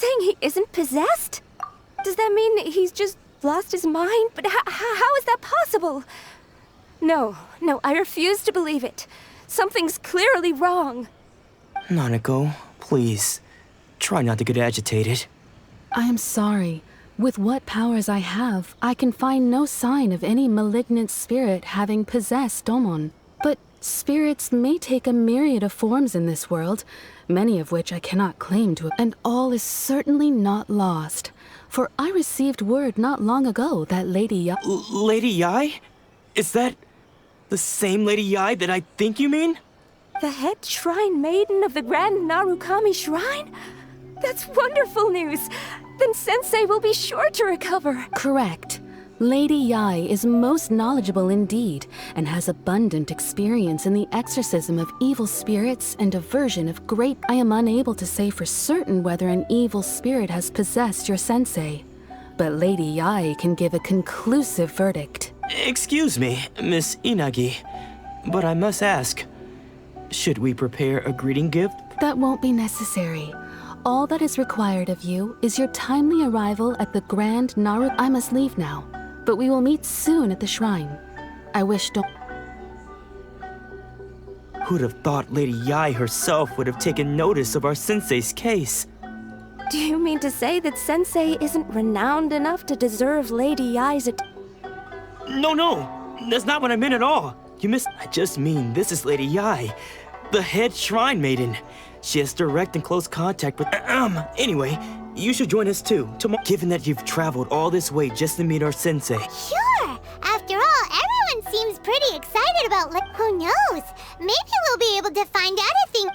saying he isn't possessed? Does that mean he's just lost his mind? But how is that possible? No, I refuse to believe it. Something's clearly wrong. Nanako, please, try not to get agitated. I am sorry. With what powers I have, I can find no sign of any malignant spirit having possessed Domon. But spirits may take a myriad of forms in this world, many of which I cannot claim to, and all is certainly not lost. For I received word not long ago that Lady Yai... Lady Yai? Is that the same Lady Yai that I think you mean? The head shrine maiden of the Grand Narukami Shrine? That's wonderful news! Then Sensei will be sure to recover. Correct. Lady Yai is most knowledgeable indeed, and has abundant experience in the exorcism of evil spirits and aversion of great... I am unable to say for certain whether an evil spirit has possessed your sensei, but Lady Yai can give a conclusive verdict. Excuse me, Miss Inagi, but I must ask, should we prepare a greeting gift? That won't be necessary. All that is required of you is your timely arrival at the Grand Naru... I must leave now, but we will meet soon at the shrine. I wish Who'd have thought Lady Yai herself would have taken notice of our sensei's case? Do you mean to say that Sensei isn't renowned enough to deserve Lady Yai's No, that's not what I meant at all. You missed... I just mean this is Lady Yai, the head shrine maiden. She has direct and close contact with... Anyway, you should join us too, given that you've traveled all this way just to meet our sensei. Sure! After all, everyone seems pretty excited about who knows? Maybe we'll be able to find out a thing...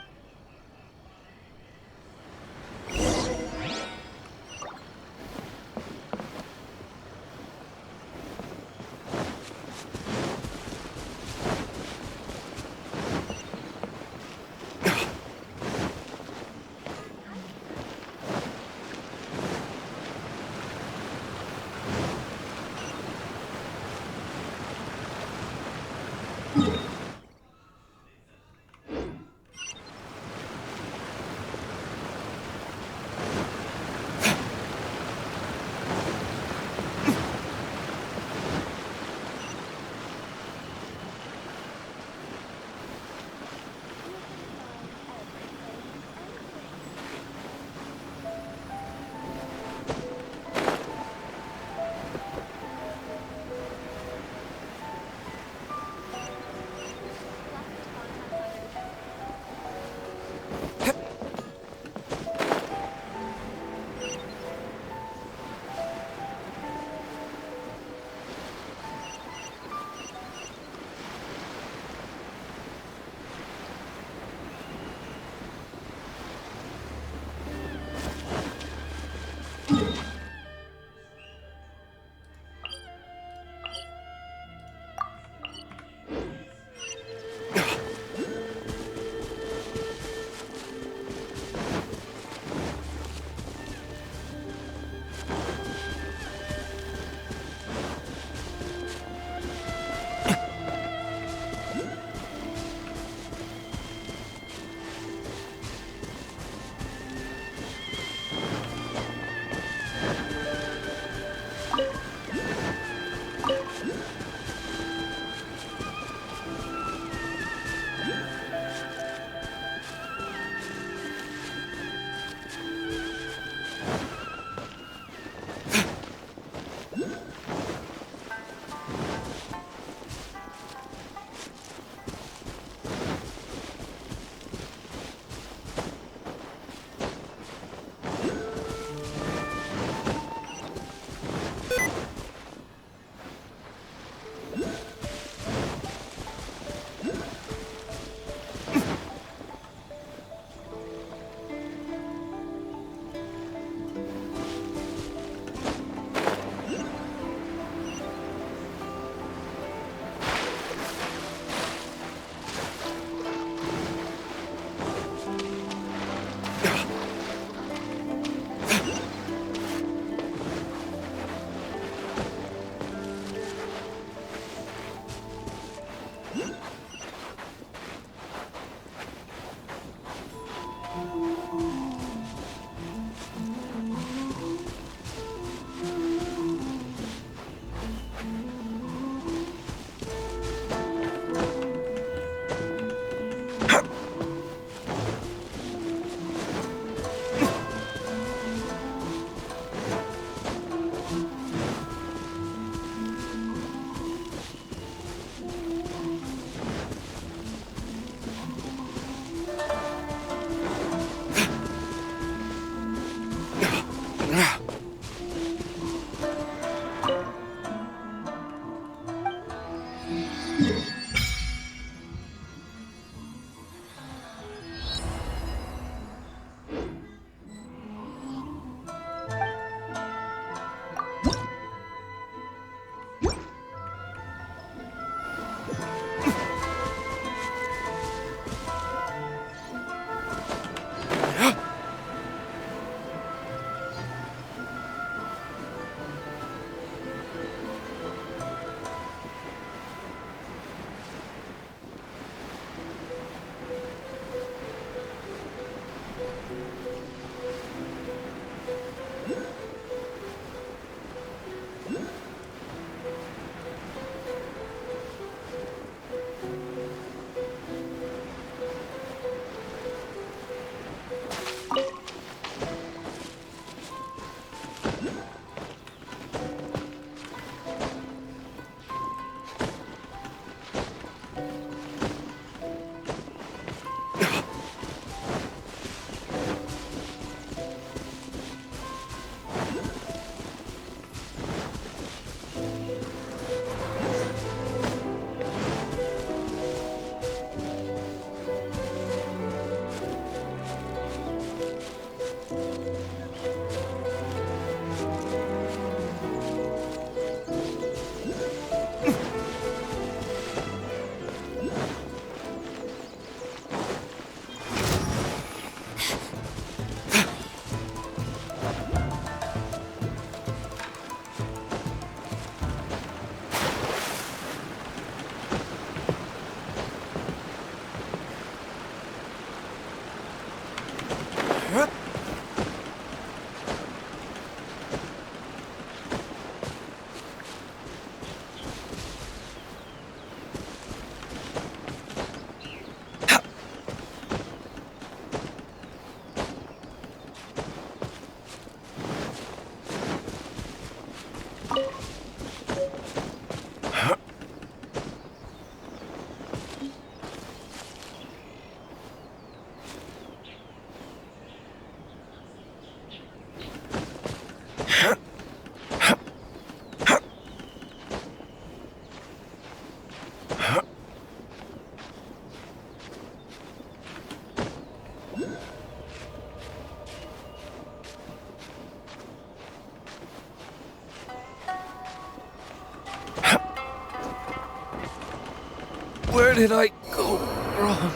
Where did I go wrong?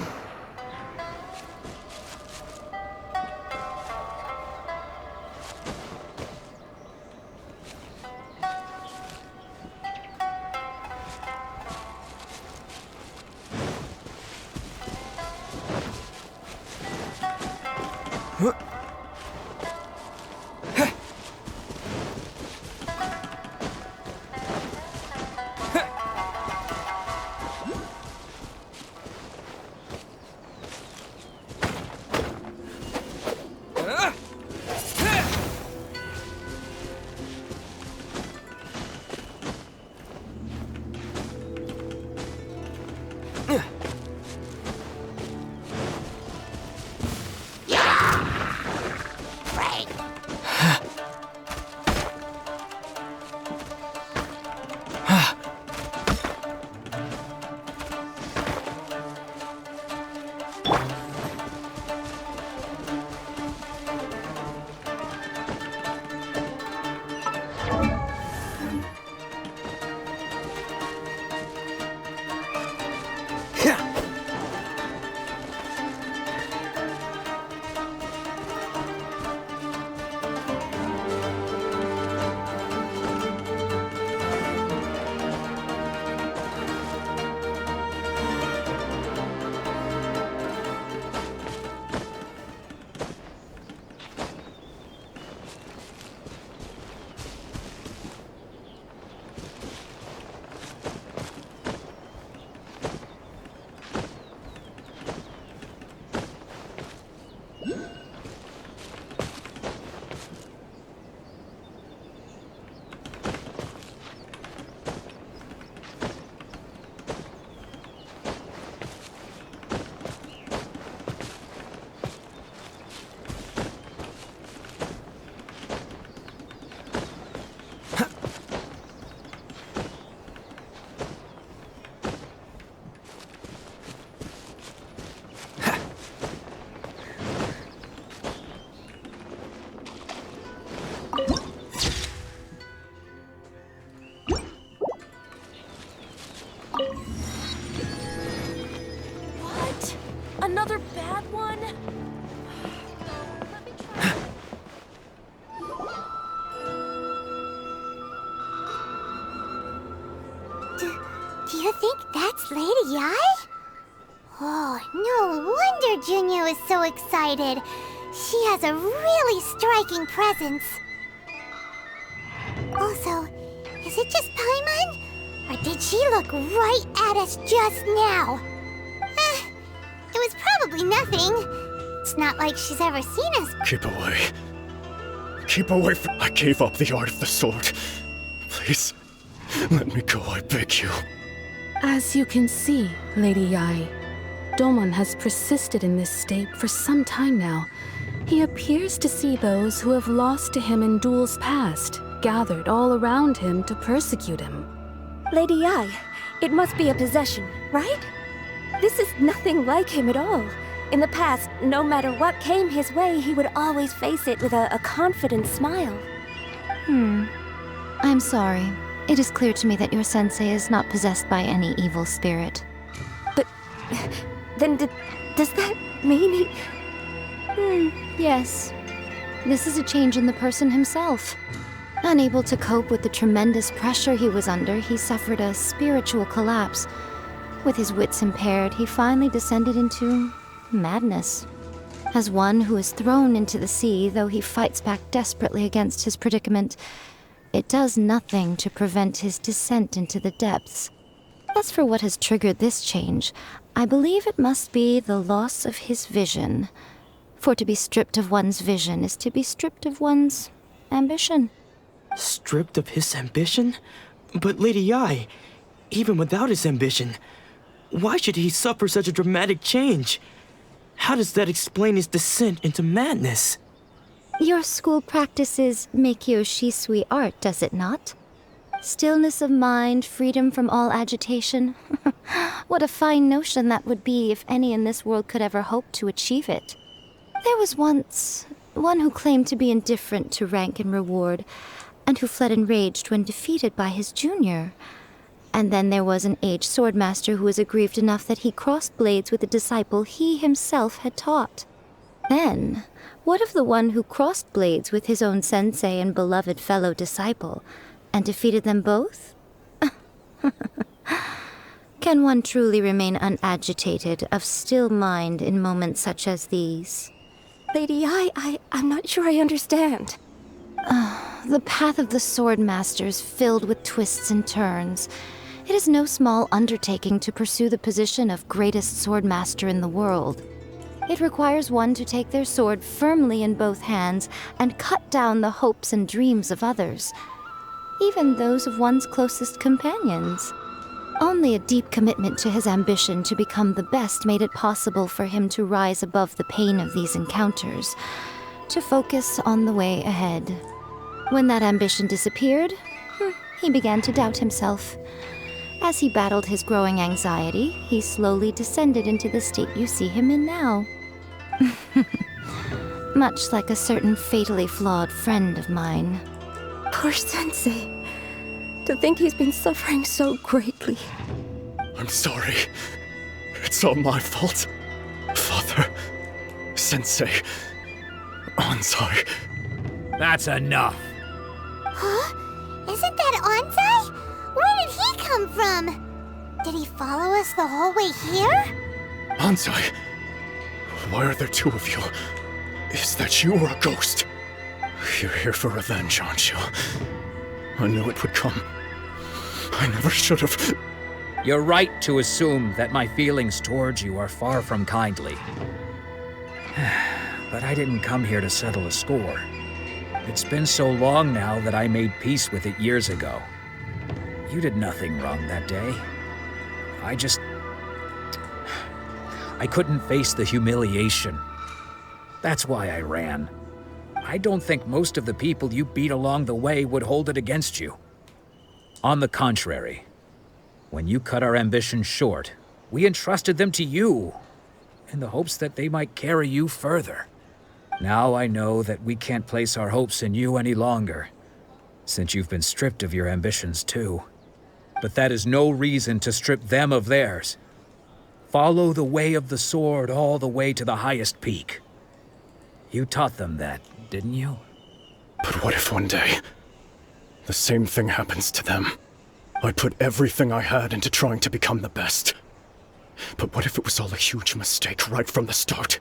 What? Another bad one? Do you think that's Lady Yi? Oh, no wonder Junior is so excited. She has a really striking presence. Also, is it just Paimon? Or did she look right at us just now? It was probably nothing. It's not like she's ever seen us. Keep away. Keep away from... I gave up the art of the sword. Please, let me go, I beg you. As you can see, Lady Yi, Domon has persisted in this state for some time now. He appears to see those who have lost to him in duels past, gathered all around him to persecute him. Lady Yi, it must be a possession, right? This is nothing like him at all. In the past, no matter what came his way, he would always face it with a confident smile. I'm sorry. It is clear to me that your sensei is not possessed by any evil spirit. But then does that mean he... Yes. This is a change in the person himself. Unable to cope with the tremendous pressure he was under, he suffered a spiritual collapse. With his wits impaired, he finally descended into madness. As one who is thrown into the sea, though he fights back desperately against his predicament, it does nothing to prevent his descent into the depths. As for what has triggered this change, I believe it must be the loss of his vision. For to be stripped of one's vision is to be stripped of one's ambition. Stripped of his ambition? But Lady Yi, even without his ambition, why should he suffer such a dramatic change? How does that explain his descent into madness? Your school practices Meikyo Shisui art, does it not? Stillness of mind, freedom from all agitation. What a fine notion that would be if any in this world could ever hope to achieve it. There was once one who claimed to be indifferent to rank and reward, and who fled enraged when defeated by his junior. And then there was an aged swordmaster who was aggrieved enough that he crossed blades with a disciple he himself had taught. Then, what of the one who crossed blades with his own sensei and beloved fellow disciple, and defeated them both? Can one truly remain unagitated, of still mind in moments such as these? Lady I'm not sure I understand. The path of the Swordmaster is filled with twists and turns. It is no small undertaking to pursue the position of greatest swordmaster in the world. It requires one to take their sword firmly in both hands and cut down the hopes and dreams of others, even those of one's closest companions. Only a deep commitment to his ambition to become the best made it possible for him to rise above the pain of these encounters, to focus on the way ahead. When that ambition disappeared, he began to doubt himself. As he battled his growing anxiety, he slowly descended into the state you see him in now. Much like a certain fatally flawed friend of mine. Poor Sensei. To think he's been suffering so greatly. I'm sorry. It's all my fault. Father, Sensei, Anzai. That's enough. Huh? Isn't that Anzai? Where did he come from? Did he follow us the whole way here? Anzai, why are there two of you? Is that you or a ghost? You're here for revenge, aren't you? I knew it would come. I never should have. You're right to assume that my feelings towards you are far from kindly. But I didn't come here to settle a score. It's been so long now that I made peace with it years ago. You did nothing wrong that day. I couldn't face the humiliation. That's why I ran. I don't think most of the people you beat along the way would hold it against you. On the contrary, when you cut our ambitions short, we entrusted them to you, in the hopes that they might carry you further. Now I know that we can't place our hopes in you any longer, since you've been stripped of your ambitions too. But that is no reason to strip them of theirs. Follow the way of the sword all the way to the highest peak. You taught them that, didn't you? But what if one day, the same thing happens to them? I put everything I had into trying to become the best. But what if it was all a huge mistake right from the start?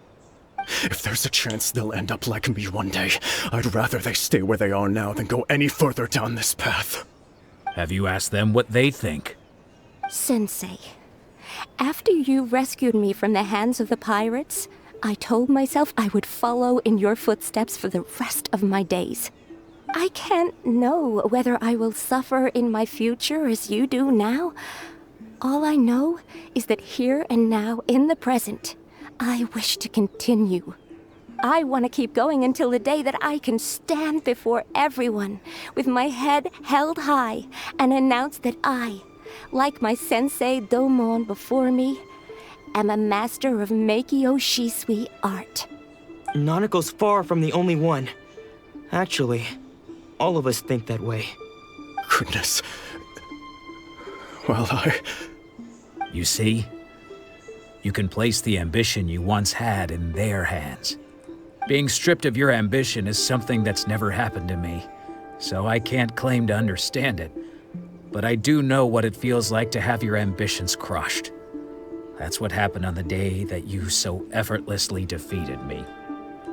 If there's a chance they'll end up like me one day, I'd rather they stay where they are now than go any further down this path. Have you asked them what they think? Sensei, after you rescued me from the hands of the pirates, I told myself I would follow in your footsteps for the rest of my days. I can't know whether I will suffer in my future as you do now. All I know is that here and now, in the present, I wish to continue. I want to keep going until the day that I can stand before everyone with my head held high and announce that I, like my sensei Domon before me, am a master of Meikyo Shisui art. Nanako's far from the only one. Actually, all of us think that way. Goodness. Well, You see? You can place the ambition you once had in their hands. Being stripped of your ambition is something that's never happened to me, so I can't claim to understand it. But I do know what it feels like to have your ambitions crushed. That's what happened on the day that you so effortlessly defeated me.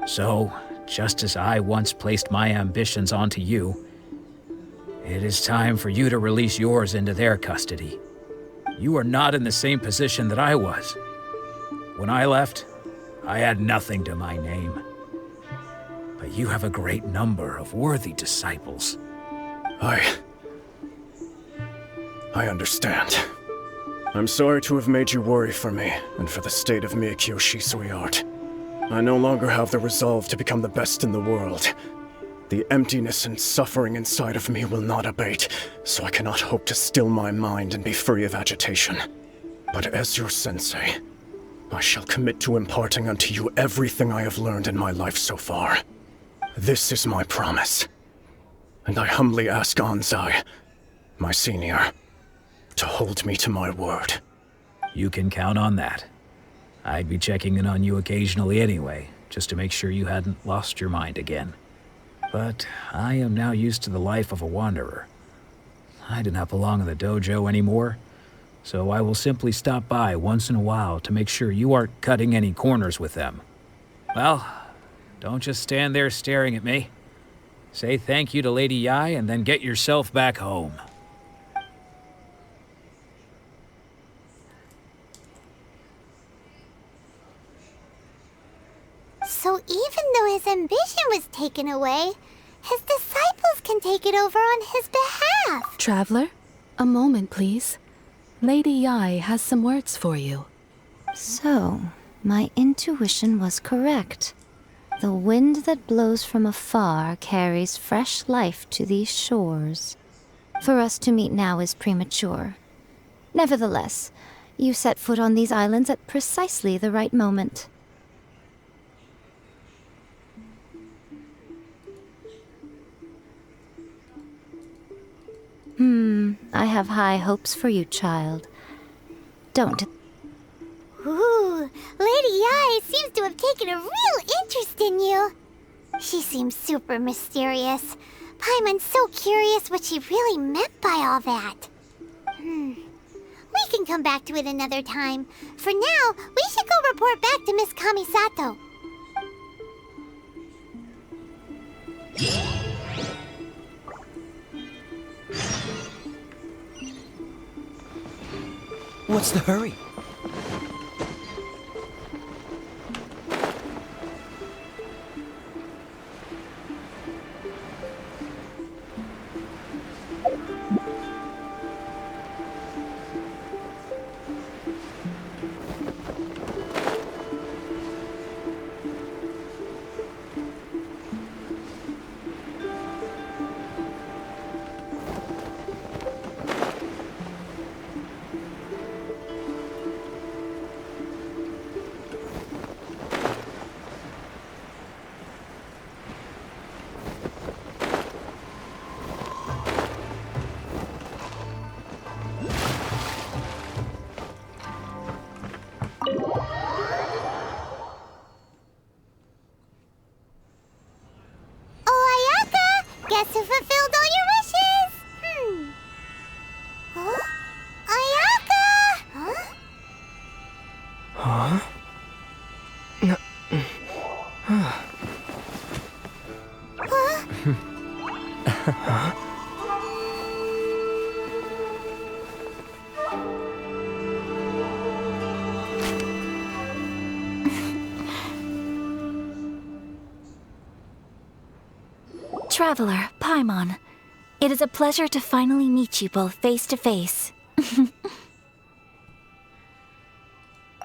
So, just as I once placed my ambitions onto you, it is time for you to release yours into their custody. You are not in the same position that I was. When I left, I had nothing to my name. But you have a great number of worthy disciples. I understand. I'm sorry to have made you worry for me, and for the state of Meikyo Shisui art. I no longer have the resolve to become the best in the world. The emptiness and suffering inside of me will not abate, so I cannot hope to still my mind and be free of agitation. But as your sensei, I shall commit to imparting unto you everything I have learned in my life so far. This is my promise. And I humbly ask Anzai, my senior, to hold me to my word. You can count on that. I'd be checking in on you occasionally anyway, just to make sure you hadn't lost your mind again. But I am now used to the life of a wanderer. I do not belong in the dojo anymore, so I will simply stop by once in a while to make sure you aren't cutting any corners with them. Well, don't just stand there staring at me. Say thank you to Lady Yai and then get yourself back home. So even though his ambition was taken away, his disciples can take it over on his behalf. Traveler, a moment, please. Lady Yai has some words for you. So, my intuition was correct. The wind that blows from afar carries fresh life to these shores. For us to meet now is premature. Nevertheless, you set foot on these islands at precisely the right moment. I have high hopes for you, child. Don't. Ooh, Lady Yai seems to have taken a real interest in you. She seems super mysterious. Paimon's so curious what she really meant by all that. We can come back to it another time. For now, we should go report back to Miss Kamisato. What's the hurry? Guess who fulfilled all your wishes? Huh? Ayaka! Huh? Traveler, Paimon, it is a pleasure to finally meet you both face to face.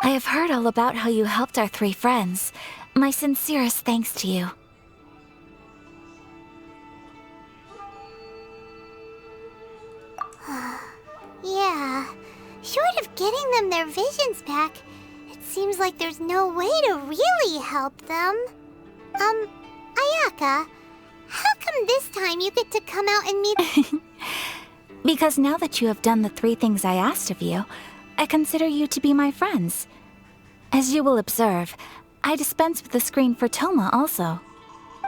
I have heard all about how you helped our three friends. My sincerest thanks to you. Yeah, short of getting them their visions back, it seems like there's no way to really help them. Ayaka, how come this time you get to come out and meet... Because now that you have done the three things I asked of you, I consider you to be my friends. As you will observe, I dispense with the screen for Toma also.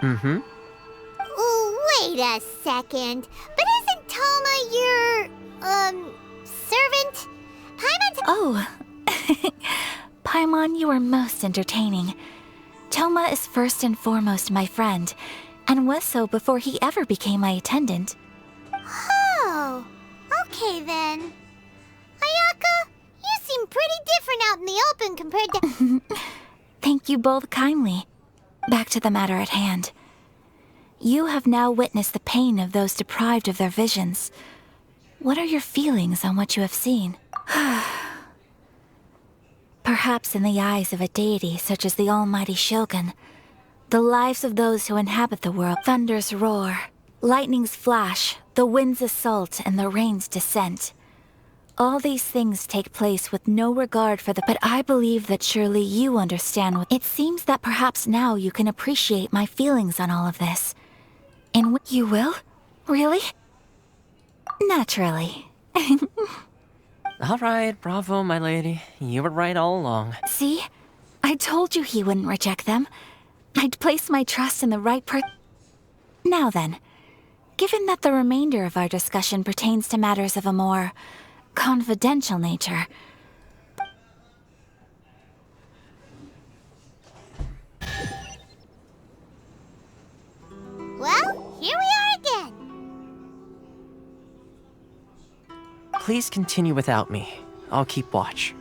Ooh, wait a second. But isn't Toma your, servant? Paimon's... Oh. Paimon, you are most entertaining. Toma is first and foremost my friend, and was so before he ever became my attendant. Oh, okay then. Ayaka, you seem pretty different out in the open compared to... Thank you both kindly. Back to the matter at hand. You have now witnessed the pain of those deprived of their visions. What are your feelings on what you have seen? Perhaps in the eyes of a deity such as the almighty Shogun, the lives of those who inhabit the world, thunders roar, lightnings flash, the winds assault, and the rains descent. All these things take place with no regard for the... But I believe that surely you understand what... It seems that perhaps now you can appreciate my feelings on all of this. And you will? Really? Naturally. All right, bravo, my lady. You were right all along. See? I told you he wouldn't reject them. I'd place my trust in the right Now then, given that the remainder of our discussion pertains to matters of a more confidential nature, Well, here we are again. Please continue without me. I'll keep watch.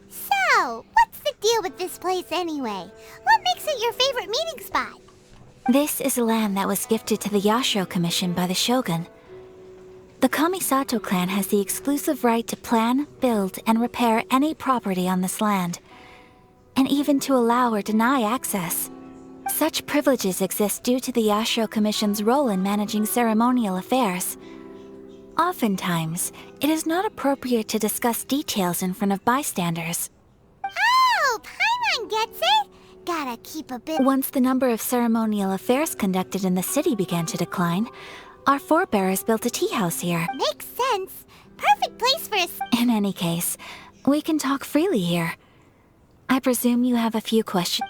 So, what's the deal with this place anyway? What makes it your favorite meeting spot? this is land that was gifted to the Yashiro Commission by the Shogun. The Kamisato clan has the exclusive right to plan, build, and repair any property on this land, and even to allow or deny access. Such privileges exist due to the Yashiro Commission's role in managing ceremonial affairs. Oftentimes, it is not appropriate to discuss details in front of bystanders. Oh, Paimon gets it! Gotta keep a bit. Once the number of ceremonial affairs conducted in the city began to decline, our forebears built a tea house here. Makes sense. Perfect place for a... In any case, we can talk freely here. I presume you have a few questions.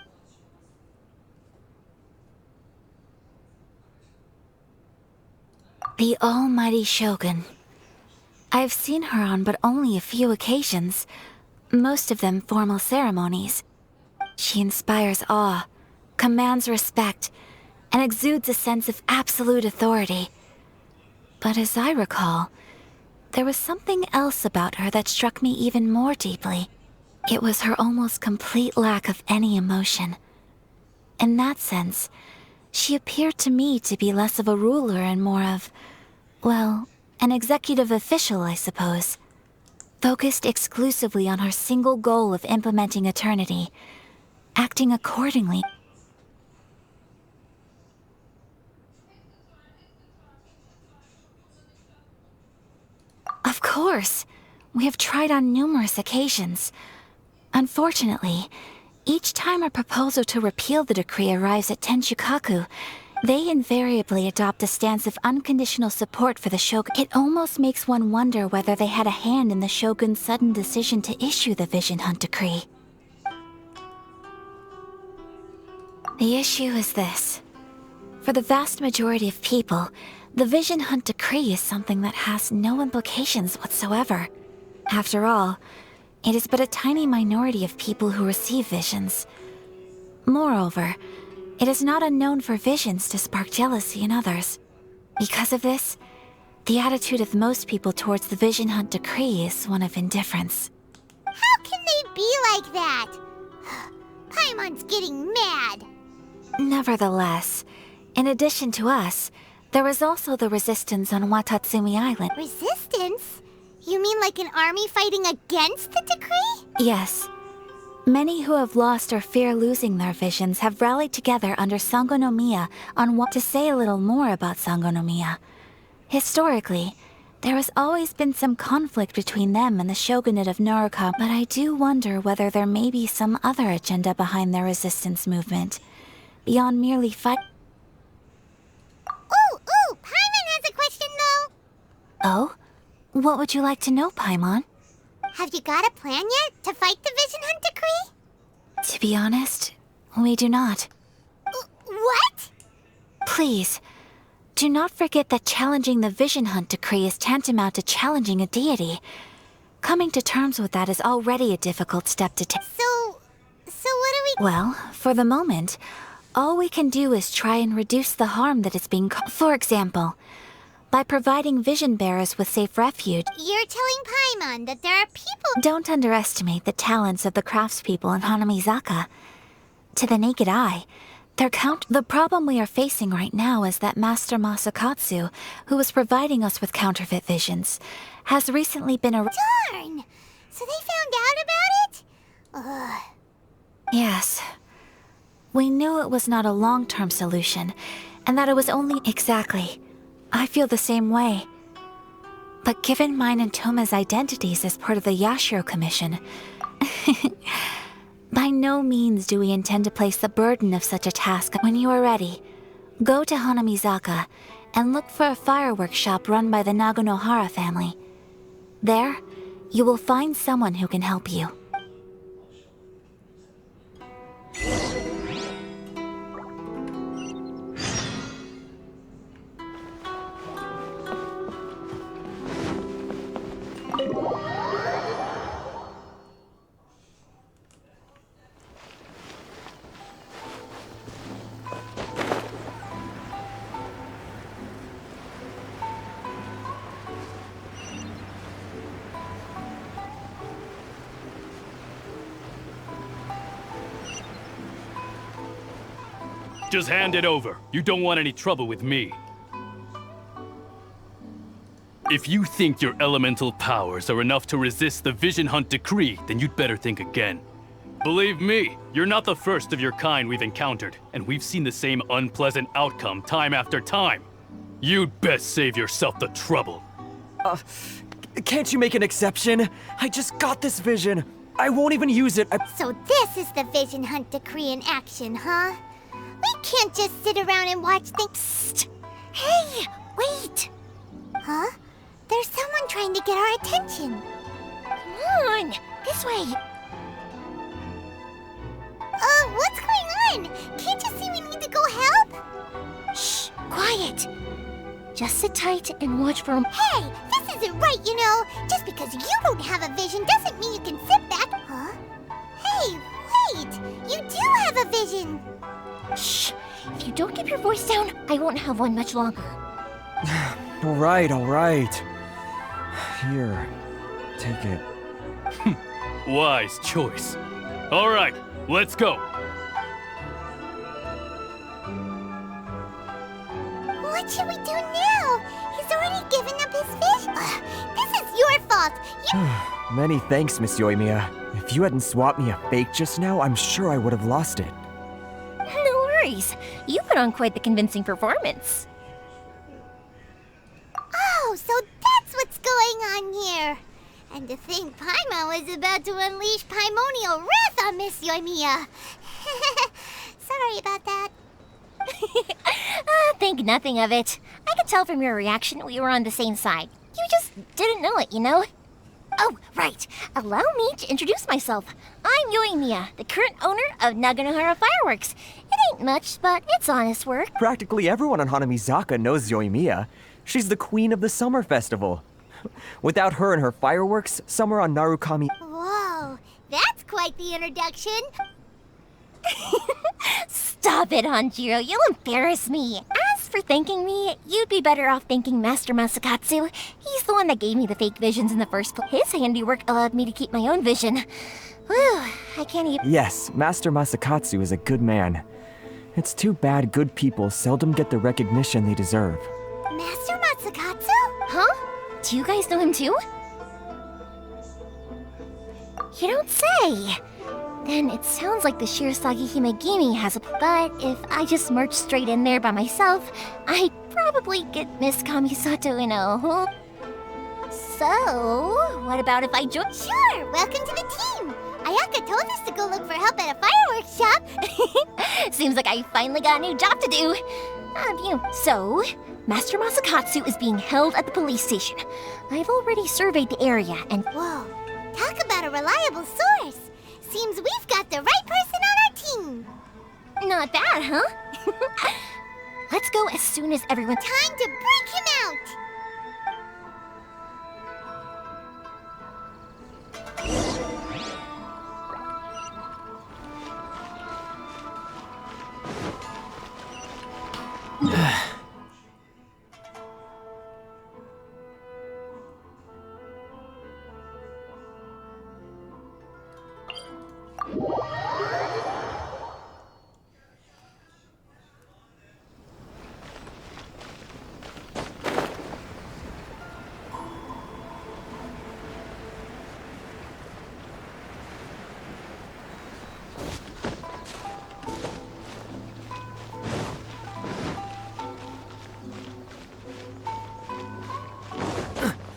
The almighty Shogun. I've seen her on but only a few occasions, most of them formal ceremonies. She inspires awe, commands respect, and exudes a sense of absolute authority. But as I recall, there was something else about her that struck me even more deeply. It was her almost complete lack of any emotion. In that sense, she appeared to me to be less of a ruler and more of, well, an executive official, I suppose. Focused exclusively on her single goal of implementing eternity, acting accordingly. Of course, we have tried on numerous occasions. Unfortunately, each time a proposal to repeal the decree arrives at Tenshukaku, they invariably adopt a stance of unconditional support for the Shogun. It almost makes one wonder whether they had a hand in the Shogun's sudden decision to issue the Vision Hunt decree. The issue is this. For the vast majority of people, the Vision Hunt decree is something that has no implications whatsoever. After all, it is but a tiny minority of people who receive visions. Moreover, it is not unknown for visions to spark jealousy in others. Because of this, the attitude of most people towards the Vision Hunt decree is one of indifference. How can they be like that? Paimon's getting mad. Nevertheless, in addition to us, there is also the resistance on Watatsumi Island. Resistance? You mean like an army fighting against the decree? Yes. Many who have lost or fear losing their visions have rallied together under Sangonomiya on what to say a little more about Sangonomiya. Historically, there has always been some conflict between them and the shogunate of Naruka, but I do wonder whether there may be some other agenda behind their resistance movement, beyond merely fight. Ooh, Paimon has a question though. Oh? What would you like to know, Paimon? Have you got a plan yet to fight the Vision Hunt decree? To be honest, we do not. What? Please, do not forget that challenging the Vision Hunt decree is tantamount to challenging a deity. Coming to terms with that is already a difficult step to take. So what do we... Well, for the moment, all we can do is try and reduce the harm that is being caused. For example, by providing vision bearers with safe refuge. You're telling Paimon that there are people... Don't underestimate the talents of the craftspeople in Hanamizaka. To the naked eye, the problem we are facing right now is that Master Masakatsu, who was providing us with counterfeit visions, has recently been Darn! So they found out about it? Ugh. Yes. We knew it was not a long-term solution, and that it was only... Exactly. I feel the same way. But given mine and Toma's identities as part of the Yashiro Commission, by no means do we intend to place the burden of such a task. When you are ready, go to Hanamizaka and look for a fireworks shop run by the Naganohara family. There, you will find someone who can help you. Just hand it over. You don't want any trouble with me. If you think your elemental powers are enough to resist the Vision Hunt decree, then you'd better think again. Believe me, you're not the first of your kind we've encountered, and we've seen the same unpleasant outcome time after time. You'd best save yourself the trouble. Can't you make an exception? I just got this vision. I won't even use it. So this is the Vision Hunt decree in action, huh? We can't just sit around and watch things. Psst! Hey, wait! Huh? There's someone trying to get our attention. Come on, this way. What's going on? Can't you see we need to go help? Shh, quiet. Just sit tight and watch for him. Hey, this isn't right, you know. Just because you don't have a vision doesn't mean you can sit back. Huh? Hey, wait! You do have a vision! Shh! If you don't keep your voice down, I won't have one much longer. All right. Here, take it. Wise choice. All right, let's go. What should we do now? He's already given up his vision. This is your fault. Many thanks, Miss Yoimiya. If you hadn't swapped me a fake just now, I'm sure I would have lost it. No worries. You put on quite the convincing performance. Oh, so that's what's going on here. And to think Paimon was about to unleash Paimonial wrath on Miss Yoimiya. Sorry about that. Think nothing of it. I could tell from your reaction we were on the same side. You just didn't know it, you know? Oh, right. Allow me to introduce myself. I'm Yoimiya, the current owner of Naganohara Fireworks. It ain't much, but it's honest work. Practically everyone on Hanamizaka knows Yoimiya. She's the queen of the summer festival. Without her and her fireworks, summer on Narukami... Whoa, that's quite the introduction. Stop it, Hanjiro. You'll embarrass me. As for thanking me, you'd be better off thanking Master Masakatsu. He's the one that gave me the fake visions in the first place. His handiwork allowed me to keep my own vision. Whew, I can't even... Yes, Master Masakatsu is a good man. It's too bad good people seldom get the recognition they deserve. Master Masakatsu? Huh? Do you guys know him too? You don't say. Then it sounds like the Shirasagi Himegimi has a... But if I just march straight in there by myself, I'd probably get Miss Kamisato in a hole. So, what about if I join? Sure, welcome to the team. Ayaka told us to go look for help at a fireworks shop. Seems like I finally got a new job to do. So, Master Masakatsu is being held at the police station. I've already surveyed the area and... Whoa, talk about a reliable source. Seems we've got the right person on our team. Not bad, huh? Let's go as soon as everyone... Time to break him out!